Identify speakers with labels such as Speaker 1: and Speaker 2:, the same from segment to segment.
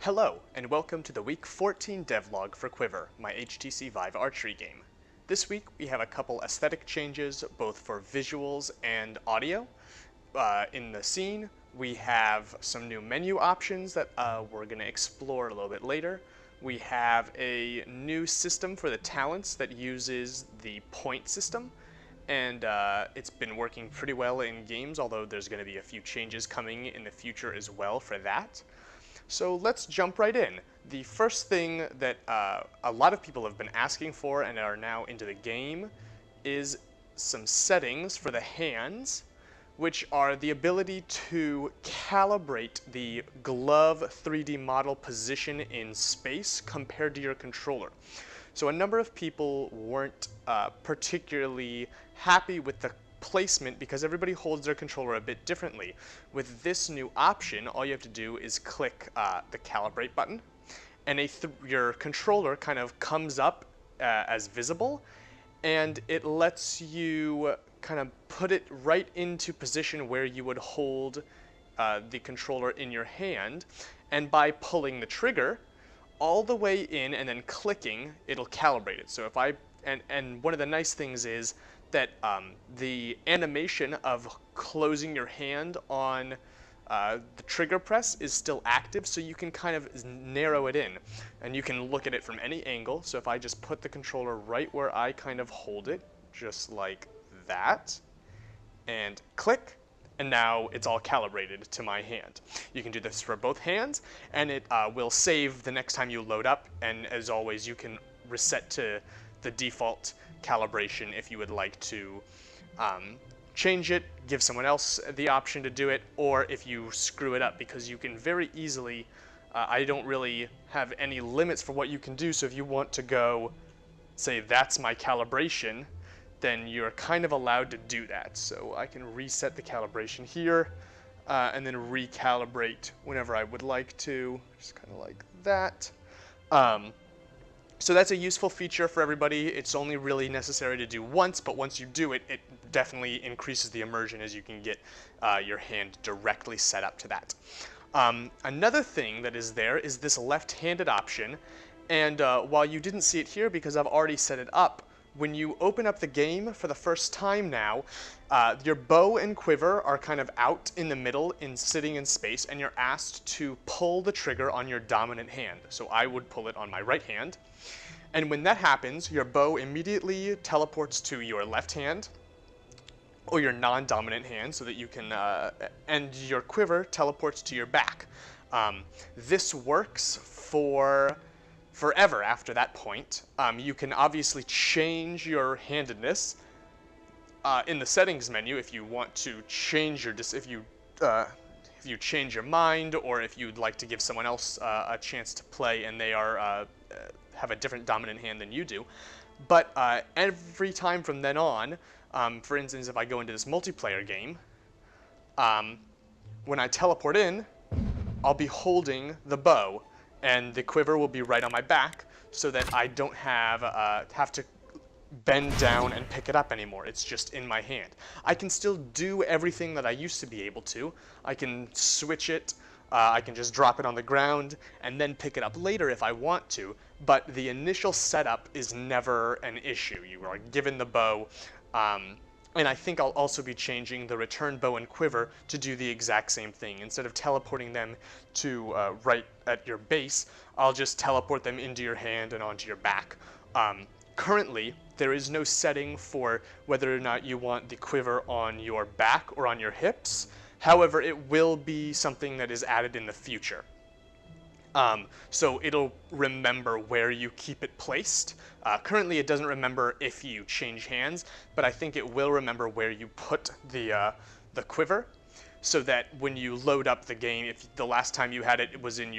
Speaker 1: Hello, and welcome to the Week 14 devlog for QuiVr, my HTC Vive archery game. This week we have a couple aesthetic changes, both for visuals and audio. In the scene, we have some new menu options that we're going to explore a little bit later. We have a new system for the talents that uses the point system, and it's been working pretty well in games, although there's going to be a few changes coming in the future as well for that. So let's jump right in. The first thing that a lot of people have been asking for and are now into the game is some settings for the hands, which are the ability to calibrate the glove 3D model position in space compared to your controller. So a number of people weren't particularly happy with the placement because everybody holds their controller a bit differently. With this new option, all you have to do is click the calibrate button, and your controller kind of comes up as visible, and it lets you kind of put it right into position where you would hold the controller in your hand, and by pulling the trigger all the way in and then clicking, it'll calibrate it. So if and one of the nice things is that the animation of closing your hand on the trigger press is still active, so you can kind of narrow it in. And you can look at it from any angle. So if I just put the controller right where I kind of hold it, just like that, and click, and now it's all calibrated to my hand. You can do this for both hands, and it will save the next time you load up, and as always, you can reset to the default calibration if you would like to change it, give someone else the option to do it, or if you screw it up, because you can very easily, I don't really have any limits for what you can do, so if you want to go, say that's my calibration, then you're kind of allowed to do that. So I can reset the calibration here, and then recalibrate whenever I would like to, just kind of like that. So that's a useful feature for everybody. It's only really necessary to do once, but once you do it, it definitely increases the immersion as you can get your hand directly set up to that. Another thing that is there is this left-handed option, and while you didn't see it here because I've already set it up, when you open up the game for the first time now, your bow and quiver are kind of out in the middle sitting in space, and you're asked to pull the trigger on your dominant hand. So I would pull it on my right hand. And when that happens, your bow immediately teleports to your left hand, or your non-dominant hand, so that you can, and your quiver teleports to your back. This works for forever after that point. You can obviously change your handedness in the settings menu if you want to change your, if you change your mind, or if you'd like to give someone else a chance to play and they are have a different dominant hand than you do. But every time from then on, for instance, if I go into this multiplayer game, when I teleport in, I'll be holding the bow, and the quiver will be right on my back, so that I don't have to bend down and pick it up anymore. It's just in my hand. I can still do everything that I used to be able to. I can switch it, I can just drop it on the ground and then pick it up later if I want to, but the initial setup is never an issue. You are given the bow, and I think I'll also be changing the return bow and quiver to do the exact same thing. Instead of teleporting them to right at your base, I'll just teleport them into your hand and onto your back. Currently, there is no setting for whether or not you want the quiver on your back or on your hips. However, it will be something that is added in the future. So it'll remember where you keep it placed. Currently, it doesn't remember if you change hands, but I think it will remember where you put the quiver, so that when you load up the game, if the last time you had it was on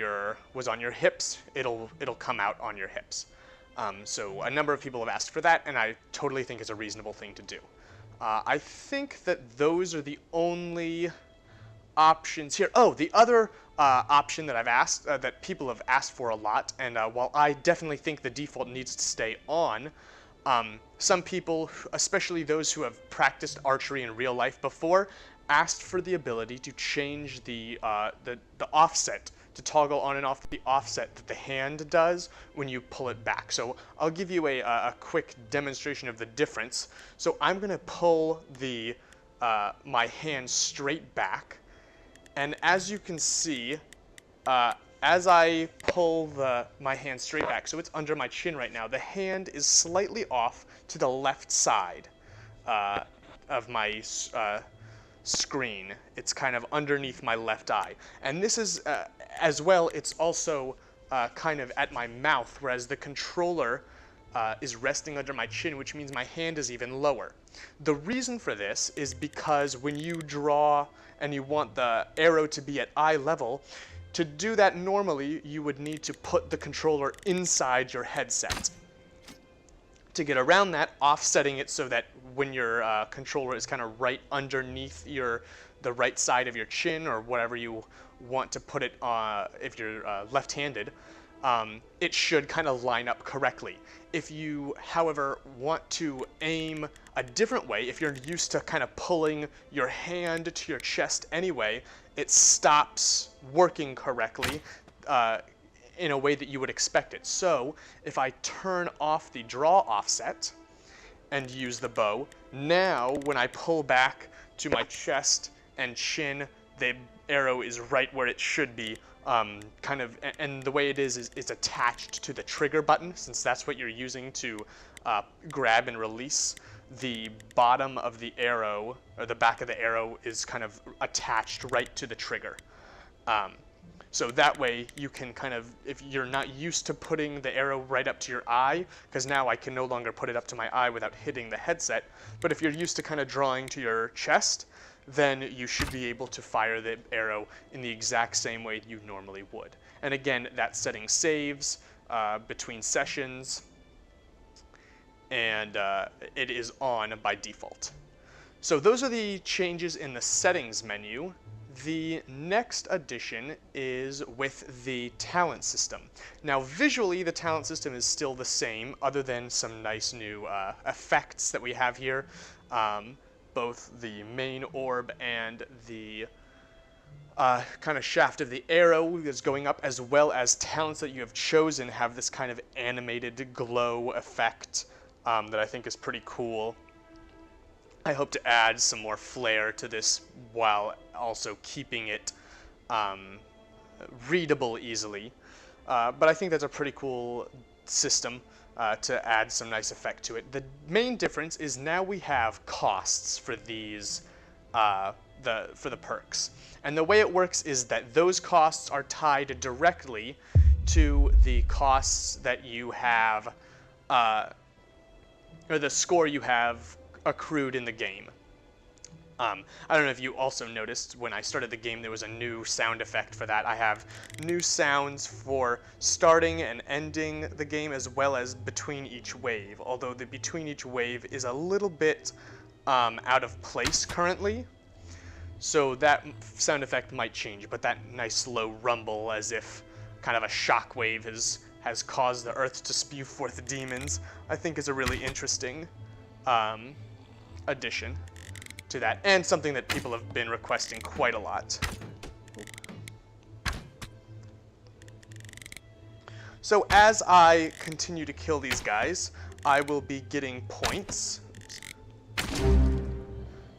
Speaker 1: your hips, it'll come out on your hips. So a number of people have asked for that, and I totally think it's a reasonable thing to do. I think that those are the only options here. Oh, the other option that I've asked, that people have asked for a lot, and while I definitely think the default needs to stay on, some people, especially those who have practiced archery in real life before, asked for the ability to change the offset to toggle on and off the offset that the hand does when you pull it back. So I'll give you a quick demonstration of the difference. So I'm going to pull my hand straight back, and as you can see, as I pull my hand straight back, so it's under my chin right now, the hand is slightly off to the left side of my screen. It's kind of underneath my left eye. And this is, as well, it's also kind of at my mouth, whereas the controller is resting under my chin, which means my hand is even lower. The reason for this is because when you draw and you want the arrow to be at eye level, to do that normally, you would need to put the controller inside your headset. To get around that, offsetting it so that when your controller is kind of right underneath the right side of your chin, or whatever you want to put it if you're left-handed, it should kind of line up correctly. If you, however, want to aim a different way, if you're used to kind of pulling your hand to your chest anyway, it stops working correctly in a way that you would expect it. So if I turn off the draw offset and use the bow, now when I pull back to my chest and chin, the arrow is right where it should be. And the way it is it's attached to the trigger button, since that's what you're using to grab and release. The bottom of the arrow, or the back of the arrow, is kind of attached right to the trigger. So that way you can kind of, if you're not used to putting the arrow right up to your eye, because now I can no longer put it up to my eye without hitting the headset, but if you're used to kind of drawing to your chest, then you should be able to fire the arrow in the exact same way you normally would. And again, that setting saves between sessions, and it is on by default. So those are the changes in the settings menu. The next addition is with the talent system. Now visually, the talent system is still the same, other than some nice new effects that we have here. Both the main orb and the kind of shaft of the arrow is going up, as well as talents that you have chosen have this kind of animated glow effect that I think is pretty cool. I hope to add some more flair to this while also keeping it readable easily. But I think that's a pretty cool system to add some nice effect to it. The main difference is now we have costs for these, for the perks. And the way it works is that those costs are tied directly to the costs that you have, or the score you have accrued in the game. I don't know if you also noticed when I started the game there was a new sound effect for that. I have new sounds for starting and ending the game, as well as between each wave, although the between each wave is a little bit out of place currently. So that sound effect might change, but that nice low rumble, as if kind of a shockwave has caused the earth to spew forth demons, I think is a really interesting addition to that, and something that people have been requesting quite a lot. So as I continue to kill these guys, I will be getting points.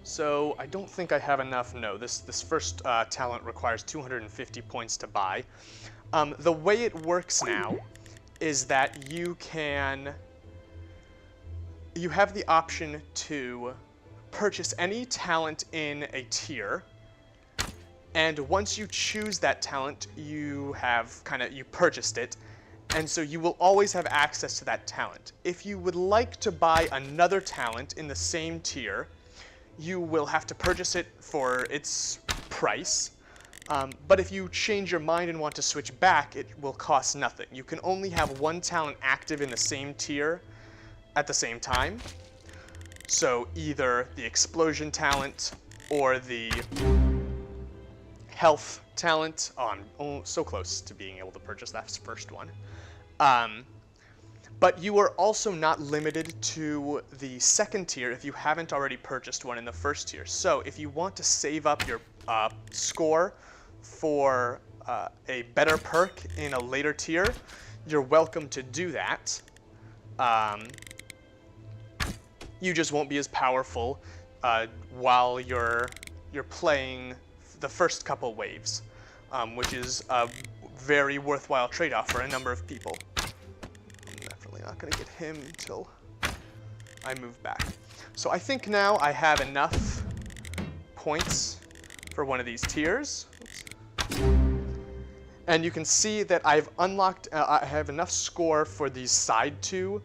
Speaker 1: So I don't think I have enough. No, this first talent requires 250 points to buy. The way it works now is that you have the option to purchase any talent in a tier, and once you choose that talent, you purchased it, and so you will always have access to that talent. If you would like to buy another talent in the same tier, you will have to purchase it for its price, but if you change your mind and want to switch back, it will cost nothing. You can only have one talent active in the same tier at the same time. So either the explosion talent or the health talent. Oh, I'm so close to being able to purchase that first one. But you are also not limited to the second tier if you haven't already purchased one in the first tier. So if you want to save up your score for a better perk in a later tier, you're welcome to do that. You just won't be as powerful while you're playing the first couple waves, which is a very worthwhile trade-off for a number of people. I'm definitely not going to get him until I move back. So I think now I have enough points for one of these tiers. Oops. And you can see that I've unlocked, I have enough score for these side 2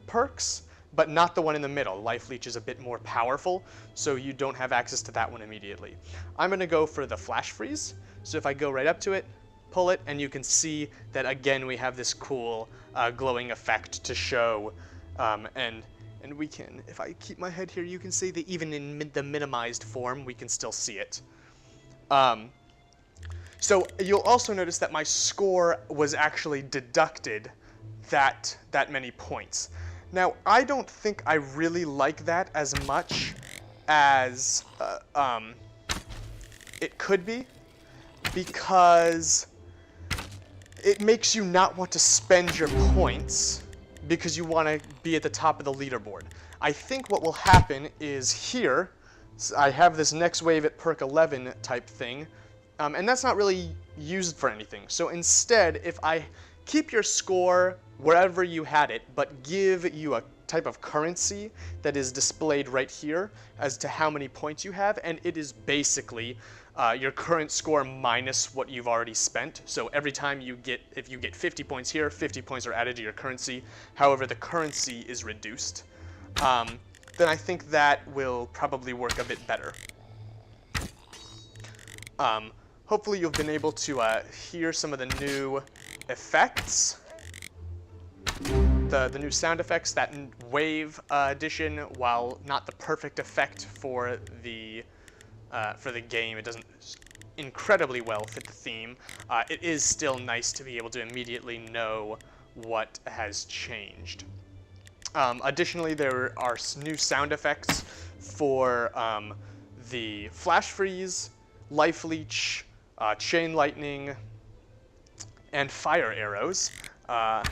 Speaker 1: perks, but not the one in the middle. Life Leech is a bit more powerful, so you don't have access to that one immediately. I'm going to go for the Flash Freeze. So if I go right up to it, pull it, and you can see that again we have this cool glowing effect to show, and we can, if I keep my head here, you can see that even in the minimized form, we can still see it. So you'll also notice that my score was actually deducted that many points. Now, I don't think I really like that as much as it could be, because it makes you not want to spend your points because you want to be at the top of the leaderboard. I think what will happen is here, I have this next wave at perk 11 type thing, and that's not really used for anything. So instead, if I keep your score wherever you had it, but give you a type of currency that is displayed right here as to how many points you have, and it is basically your current score minus what you've already spent. So every time you get, if you get 50 points here, 50 points are added to your currency. However, the currency is reduced. Then I think that will probably work a bit better. Hopefully you've been able to hear some of the new effects. The new sound effects, that wave addition, while not the perfect effect for the game, it doesn't incredibly well fit the theme. It is still nice to be able to immediately know what has changed. Additionally, there are new sound effects for the Flash Freeze, Life Leech, Chain Lightning, and Fire Arrows. I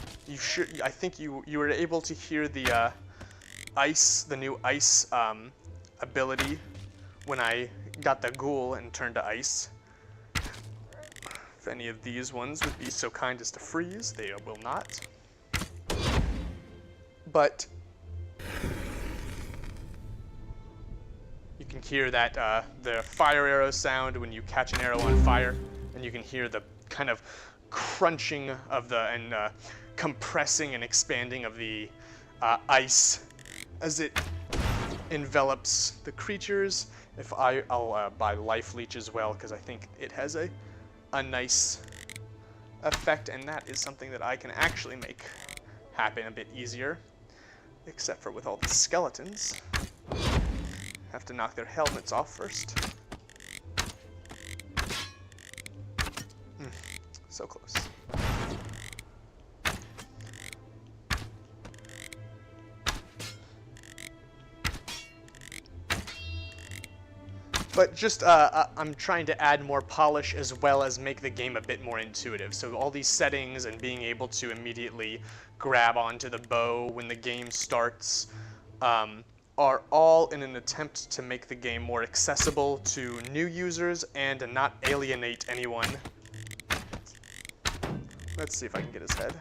Speaker 1: think you were able to hear the the new ice ability when I got the ghoul and turned to ice. If any of these ones would be so kind as to freeze, they will not. But you can hear that the fire arrow sound when you catch an arrow on fire, and you can hear the kind of crunching of and compressing and expanding of the ice as it envelops the creatures. If I'll buy Life Leech as well, because I think it has a nice effect, and that is something that I can actually make happen a bit easier, except for with all the skeletons. Have to knock their helmets off first. So close. But just, I'm trying to add more polish as well as make the game a bit more intuitive. So all these settings and being able to immediately grab onto the bow when the game starts are all in an attempt to make the game more accessible to new users and to not alienate anyone. Let's see if I can get his head.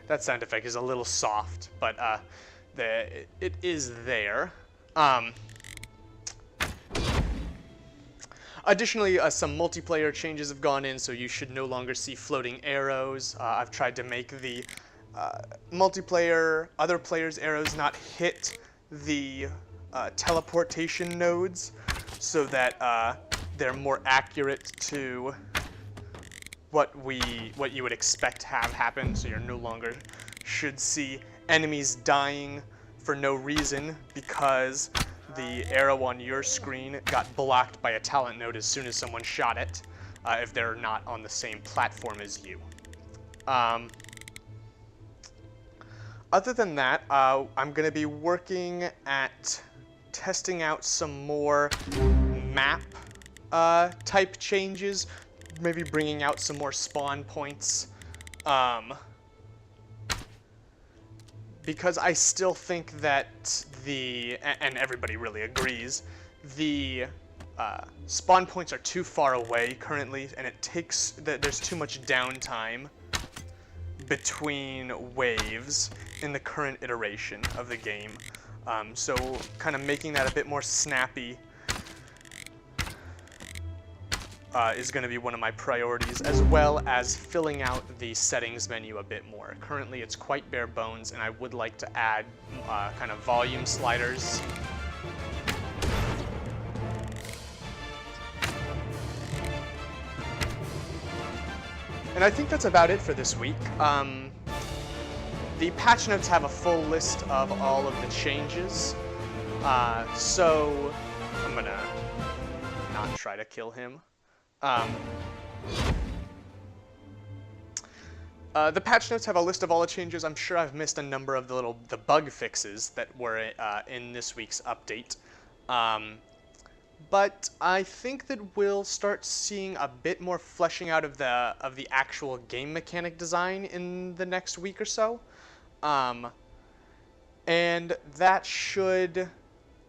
Speaker 1: That sound effect is a little soft, but it is there. Additionally, some multiplayer changes have gone in, so you should no longer see floating arrows. I've tried to make the multiplayer, other players' arrows not hit the teleportation nodes, so that they're more accurate to what you would expect to have happen. So you're no longer should see enemies dying for no reason because the arrow on your screen got blocked by a talent node as soon as someone shot it, if they're not on the same platform as you. Other than that, I'm going to be working at testing out some more map type changes, maybe bringing out some more spawn points, because I still think that and everybody really agrees, the spawn points are too far away currently, and there's too much downtime between waves in the current iteration of the game. So kind of making that a bit more snappy is going to be one of my priorities, as well as filling out the settings menu a bit more. Currently it's quite bare bones, and I would like to add kind of volume sliders. And I think that's about it for this week. The patch notes have a full list of all of the changes, so I'm gonna not try to kill him. The patch notes have a list of all the changes. I'm sure I've missed a number of the bug fixes that were in this week's update. But I think that we'll start seeing a bit more fleshing out of the actual game mechanic design in the next week or so. And that should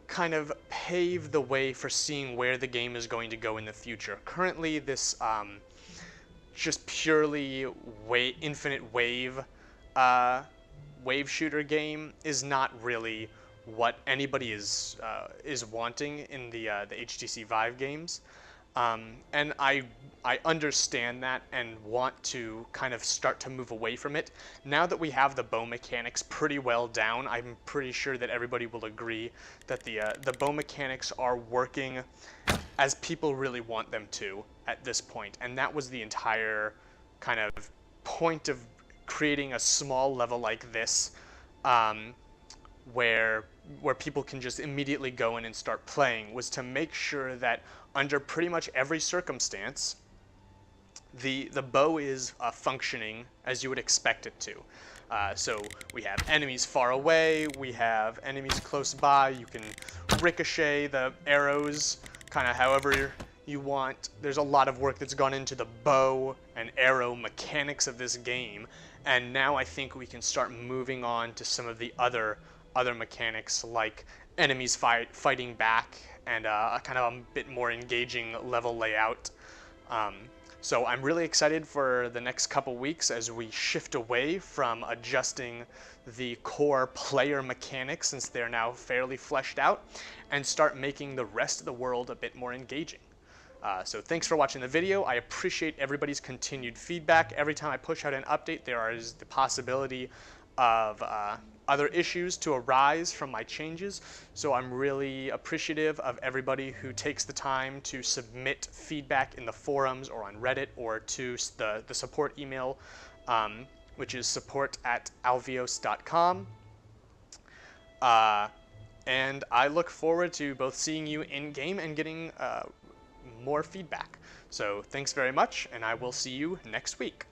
Speaker 1: kind of pave the way for seeing where the game is going to go in the future. Currently, this just purely infinite wave shooter game is not really what anybody is wanting in the HTC Vive games, and I understand that and want to kind of start to move away from it. Now that we have the bow mechanics pretty well down, I'm pretty sure that everybody will agree that the bow mechanics are working as people really want them to at this point, and that was the entire kind of point of creating a small level like this, where people can just immediately go in and start playing, was to make sure that under pretty much every circumstance, the bow is functioning as you would expect it to. So we have enemies far away, we have enemies close by, you can ricochet the arrows kind of however you want. There's a lot of work that's gone into the bow and arrow mechanics of this game, and now I think we can start moving on to some of the other mechanics, like enemies fighting back and a kind of a bit more engaging level layout. So I'm really excited for the next couple weeks as we shift away from adjusting the core player mechanics, since they're now fairly fleshed out, and start making the rest of the world a bit more engaging. So thanks for watching the video. I appreciate everybody's continued feedback. Every time I push out an update, there is the possibility of other issues to arise from my changes, so I'm really appreciative of everybody who takes the time to submit feedback in the forums or on Reddit or to the support email, which is support@alvios.com. And I look forward to both seeing you in-game and getting more feedback. So thanks very much, and I will see you next week.